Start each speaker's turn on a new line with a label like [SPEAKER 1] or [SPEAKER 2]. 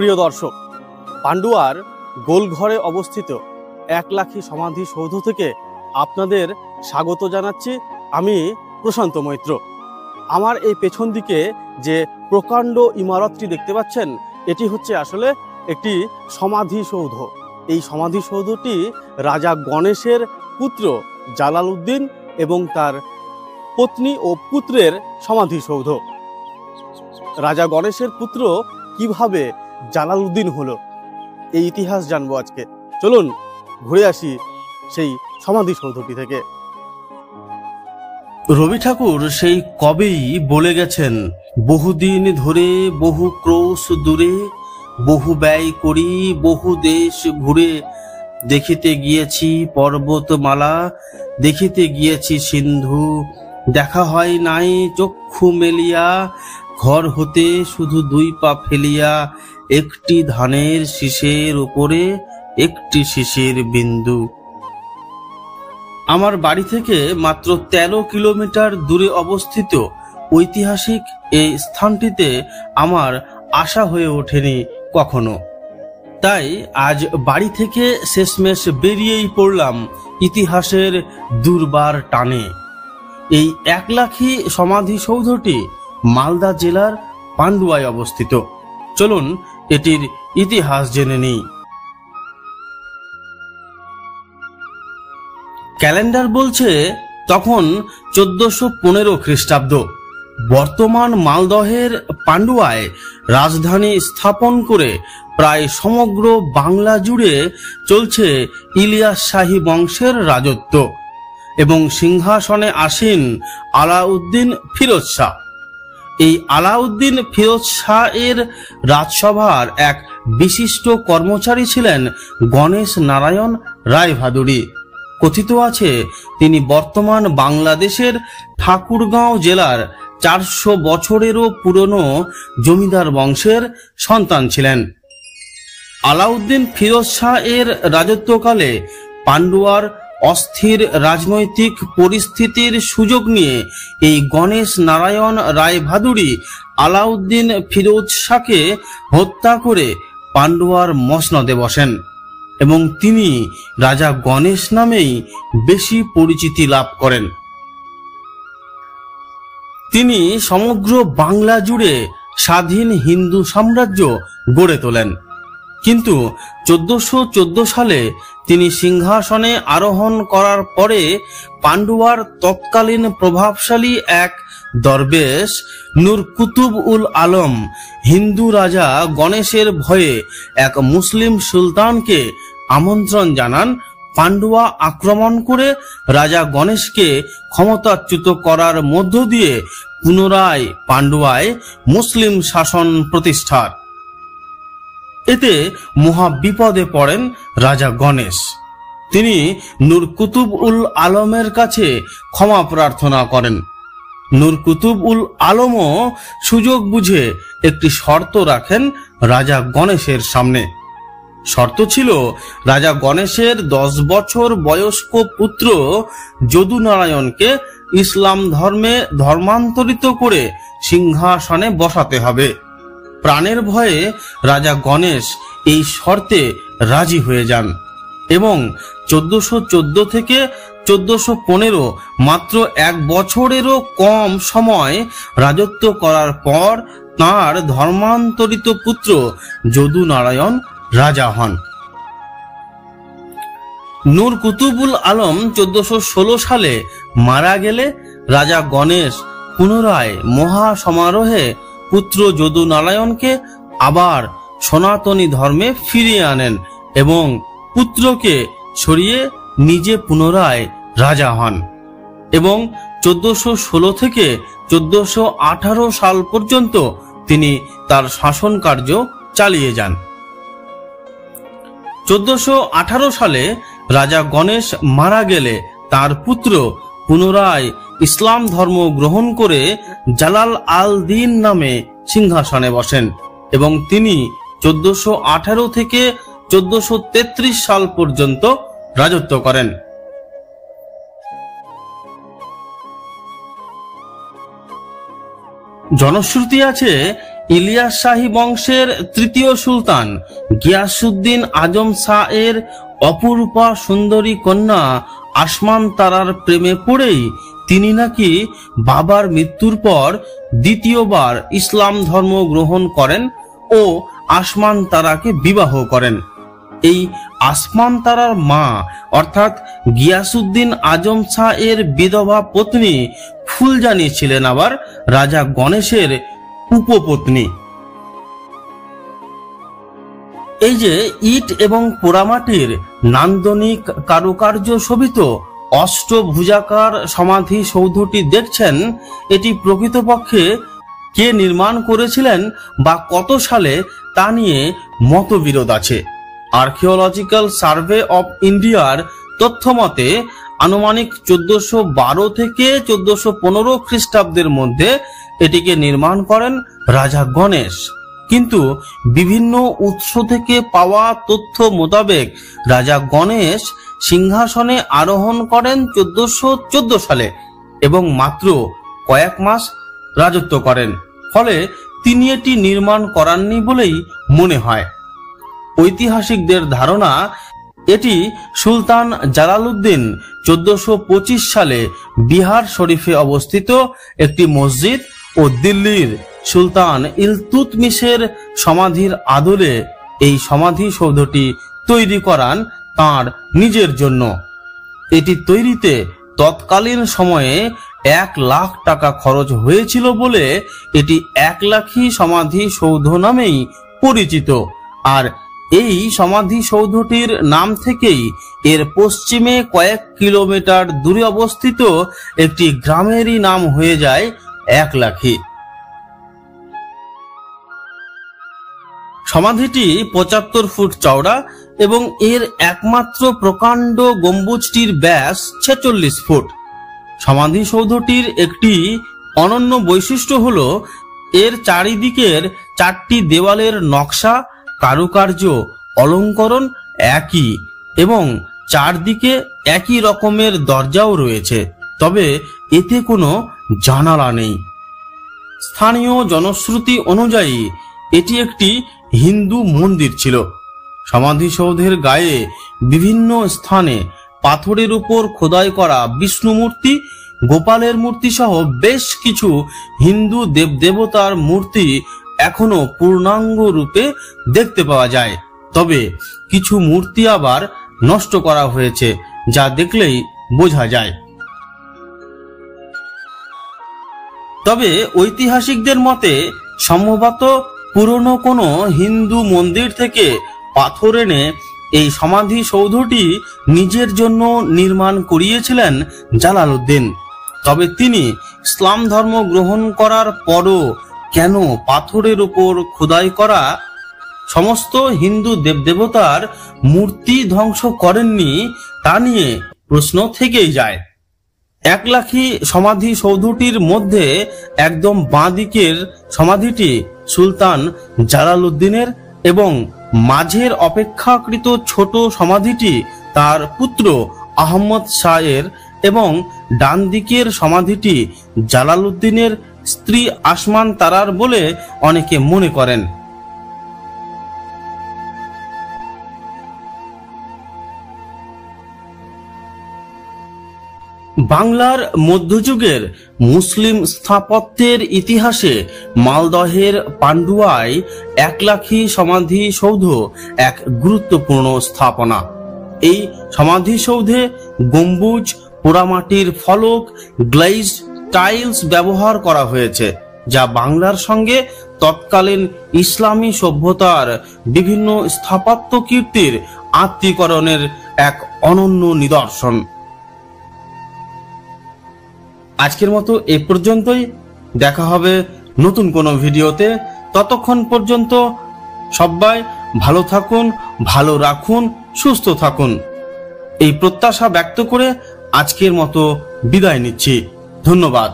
[SPEAKER 1] প্রিয় দর্শক, পান্ডুয়ার গোলঘরে অবস্থিত একলাখী সমাধি সৌধ থেকে আপনাদের স্বাগত জানাচ্ছি। আমি প্রশান্ত মৈত্র। আমার এই পেছন দিকে যে প্রকাণ্ড ইমারতটি দেখতে পাচ্ছেন, এটি হচ্ছে আসলে একটি সমাধিসৌধ। এই সমাধিসৌধটি রাজা গণেশের পুত্র জালালউদ্দিন এবং তার পত্নী ও পুত্রের সমাধিসৌধ। রাজা গণেশের পুত্র কিভাবে জালালউদ্দিন হলো, এই ইতিহাস জানবো আজকে। চলুন ঘুরে আসি সেই সমাধিসৌধটি থেকে। রবি ঠাকুর সেই কবেই বলে গেছেন, বহুদিন ধরে বহু ক্রোশ দূরে, বহু ব্যয় করি বহু দেশ ঘুরে, দেখিতে গিয়েছি পর্বতমালা, দেখিতে গিয়েছি সিন্ধু, দেখা হয় নাই চক্ষু মেলিয়া, ঘর হতে শুধু দুই পা ফেলিয়া, একটি ধানের শীষের উপরে একটি শিশির বিন্দু। আমার বাড়ি থেকে মাত্র 13 কিলোমিটার দূরে অবস্থিত ঐতিহাসিক এই স্থানটিতে আমার আশা হয়ে ওঠেনি কখনো। তাই আজ বাড়ি থেকে শেষমেশ বেরিয়েই পড়লাম ইতিহাসের দুর্বার টানে। এই একলাখী সমাধিসৌধটি মালদা জেলার পান্ডুয়ায় অবস্থিত। চলুন এটির ইতিহাস জেনে নিই। ক্যালেন্ডার বলছে তখন 1415 খ্রিস্টাব্দ। বর্তমান মালদহের পান্ডুয়ায় রাজধানী স্থাপন করে প্রায় সমগ্র বাংলা জুড়ে চলছে ইলিয়াস শাহী বংশের রাজত্ব এবং সিংহাসনে আসীন আলাউদ্দিন ফিরোজ শাহ। এই আলাউদ্দিন ফিরোজ শাহ এর রাজসভার এক বিশিষ্ট কর্মচারী ছিলেন গণেশ নারায়ণ রায়ভাদুরী। কথিত আছে তিনি বর্তমান বাংলাদেশের ঠাকুরগাঁও জেলার 400 বছরেরও পুরনো জমিদার বংশের সন্তান ছিলেন। আলাউদ্দিন ফিরোজ শাহ এর রাজত্বকালে পান্ডুয়ার অস্থির রাজনৈতিক পরিস্থিতির সুযোগ নিয়ে এই গণেশ নারায়ণ রায়ভাদুরী আলাউদ্দিন ফিরোজ শাহকে হত্যা করে পান্ডুয়ার মসনদে বসেন এবং তিনি রাজা গণেশ নামেই বেশি পরিচিতি লাভ করেন। তিনি সমগ্র বাংলা জুড়ে স্বাধীন হিন্দু সাম্রাজ্য গড়ে তোলেন। কিন্তু 1414 সালে তিনি সিংহাসনে আরোহণ করার পরে পান্ডুয়ার তৎকালীন প্রভাবশালী এক দরবেশ নূর কুতুব উল আলম হিন্দু রাজা গণেশের ভয়ে এক মুসলিম সুলতানকে আমন্ত্রণ জানান পান্ডুয়া আক্রমণ করে রাজা গণেশকে ক্ষমতাচ্যুত করার মধ্য দিয়ে পুনরায় পান্ডুয়ায় মুসলিম শাসন প্রতিষ্ঠার। এতে মহা বিপদে পড়েন রাজা গণেশ। তিনি নূর কুতুব উল আলমের কাছে ক্ষমা প্রার্থনা করেন। নূর কুতুব উল আলমও সুযোগ বুঝে একটি শর্ত রাখেন রাজা গণেশের সামনে। শর্ত ছিল রাজা গণেশের 10 বছর বয়স্ক পুত্র যদুনারায়ণকে ইসলাম ধর্মে ধর্মান্তরিত করে সিংহাসনে বসাতে হবে। প্রাণের ভয়ে রাজা গণেশ এই শর্তে রাজি হয়ে যান এবং 1414 থেকে 1415 মাত্র 1 বছরেরও কম সময় রাজত্ব করার পর তাঁর ধর্মান্তরিত পুত্র যদুনারায়ণ রাজা হন। নূর কুতুবুল আলম 1416 সালে মারা গেলে রাজা গণেশ পুনরায় মহা সমারোহে পুত্র যদুনারায়ণকে আবার সনাতনী ধর্মে ফিরিয়ে আনেন এবং পুত্রকে সরিয়ে নিজে পুনরায় রাজা হন এবং 1416 থেকে 1418 সাল পর্যন্ত তিনি তার শাসন কার্য চালিয়ে যান। 1418 সালে রাজা গণেশ মারা গেলে তার পুত্র পুনরায় ইসলাম ধর্ম গ্রহণ করে জালাল আল দিন নামে সিংহাসনে বসেন এবং তিনি 1418 থেকে 1433 সাল পর্যন্ত রাজত্ব করেন। জনশ্রুতি আছে
[SPEAKER 2] ইলিয়াস শাহী বংশের তৃতীয় সুলতান গিয়াসউদ্দিন আজম শাহ এর অপরূপা সুন্দরী কন্যা আসমান তারার প্রেমে পড়েই তিনি নাকি বাবার মৃত্যুর পর দ্বিতীয়বার ইসলাম ধর্ম গ্রহণ করেন ও আসমান তারাকে বিবাহ করেন। এই আসমান তারার মা অর্থাৎ গিয়াসউদ্দিন আজম শাহ এর বিধবা পত্নী ফুলজানি ছিলেন আবার রাজা গণেশের উপপত্নী। এই যে ইট এবং পোড়ামাটির নান্দনিক কারুকার্য শোভিত অষ্টভুজাকার সমাধি সৌধটি দেখছেন, এটি প্রকৃতপক্ষে কে নির্মাণ করেছিলেন বা কত সালে তা নিয়ে মতবিরোধ আছে। আর্কিওলজিক্যাল সার্ভে অফ ইন্ডিয়ার তথ্য মতে আনুমানিক 1412 থেকে 1415 খ্রিস্টাব্দের মধ্যে এটিকে নির্মাণ করেন রাজা গণেশ। কিন্তু বিভিন্ন উৎস থেকে পাওয়া তথ্য মোতাবেক রাজা গণেশ সিংহাসনে আরোহণ করেন 1414 সালে এবং মাত্র কয়েক মাস রাজত্ব করেন, ফলে তিনি এটি নির্মাণ করাননি বলেই মনে হয়। ঐতিহাসিকদের ধারণা এটি সুলতান জালালউদ্দিন 1425 সালে বিহার শরীফে অবস্থিত একটি মসজিদ ও দিল্লির সুলতান ইলতুৎমিশের সমাধির আদলে এই সমাধি সৌধটি তৈরি করান তাঁর নিজের জন্য। এটি তৈরিতে তৎকালীন সময়ে 1 লাখ টাকা খরচ হয়েছিল বলে এটি 1 লাখী সমাধি সৌধ নামেই পরিচিত। আর এই সমাধি সৌধটির নাম থেকেই এর পশ্চিমে কয়েক কিলোমিটার দূরে অবস্থিত একটি গ্রামেরই নাম হয়ে যায় 1 লাখী। সমাধিটি 75 ফুট চওড়া এবং এর একমাত্র প্রকাণ্ড গম্বুজটির ব্যাস 46 ফুট। সমাধি সৌধটির একটি অনন্য বৈশিষ্ট্য হল এর চারিদিকের 4টি দেওয়ালের নকশা, কারুকার্য, অলঙ্করণ একই এবং চারদিকে একই রকমের দরজাও রয়েছে, তবে এতে কোনো জানালা নেই। স্থানীয় জনশ্রুতি অনুযায়ী এটি একটি হিন্দু মন্দির ছিল। সমাধিসৌধের গায়ে বিভিন্ন স্থানে পাথরের উপর খোদাই করা বিষ্ণু মূর্তি, গোপালের মূর্তি সহ বেশ কিছু হিন্দু দেবদেবতার মূর্তি এখনো পূর্ণাঙ্গ রূপে দেখতে পাওয়া যায়, তবে কিছু মূর্তি আবার নষ্ট করা হয়েছে, যা দেখলেই বোঝা যায়। তবে ঐতিহাসিকদের মতে সম্ভবত পুরনো কোনো হিন্দু মন্দির থেকে পাথর এনে এই সমাধি সৌধটি নিজের জন্য নির্মাণ করিয়েছিলেন জালালউদ্দিন। তবে তিনি ইসলাম ধর্ম গ্রহণ করার পরও কেন পাথরের উপর খোদাই করা সমস্ত হিন্দু দেবদেবতার মূর্তি ধ্বংস করেননি তা নিয়ে প্রশ্ন থেকেই যায়। 1 লাখী সমাধি সৌধটির মধ্যে একদম বাঁ দিকের সমাধিটি সুলতান জালালউদ্দিনের এবং মাঝের অপেক্ষাকৃত ছোট সমাধিটি তার পুত্র আহমদ শাহের এবং ডান দিকের সমাধিটি জালালউদ্দিনের স্ত্রী আসমান তারার বলে অনেকে মনে করেন। বাংলার মধ্যযুগের মুসলিম স্থাপত্যের ইতিহাসে মালদহের পান্ডুয়ায় 1 লাখী সমাধি সৌধ এক গুরুত্বপূর্ণ স্থাপনা। এই সমাধিসৌধে গম্বুজ, পোড়ামাটির ফলক, গ্লেজড টাইলস ব্যবহার করা হয়েছে, যা বাংলার সঙ্গে তৎকালীন ইসলামী সভ্যতার বিভিন্ন স্থাপত্য কীর্তির আত্মীকরণের এক অনন্য নিদর্শন। আজকের মতো এ পর্যন্তই, দেখা হবে নতুন কোনো ভিডিওতে। ততক্ষণ পর্যন্ত সবাই ভালো থাকুন, ভালো রাখুন, সুস্থ থাকুন, এই প্রত্যাশা ব্যক্ত করে আজকের মতো বিদায় নিচ্ছি। ধন্যবাদ।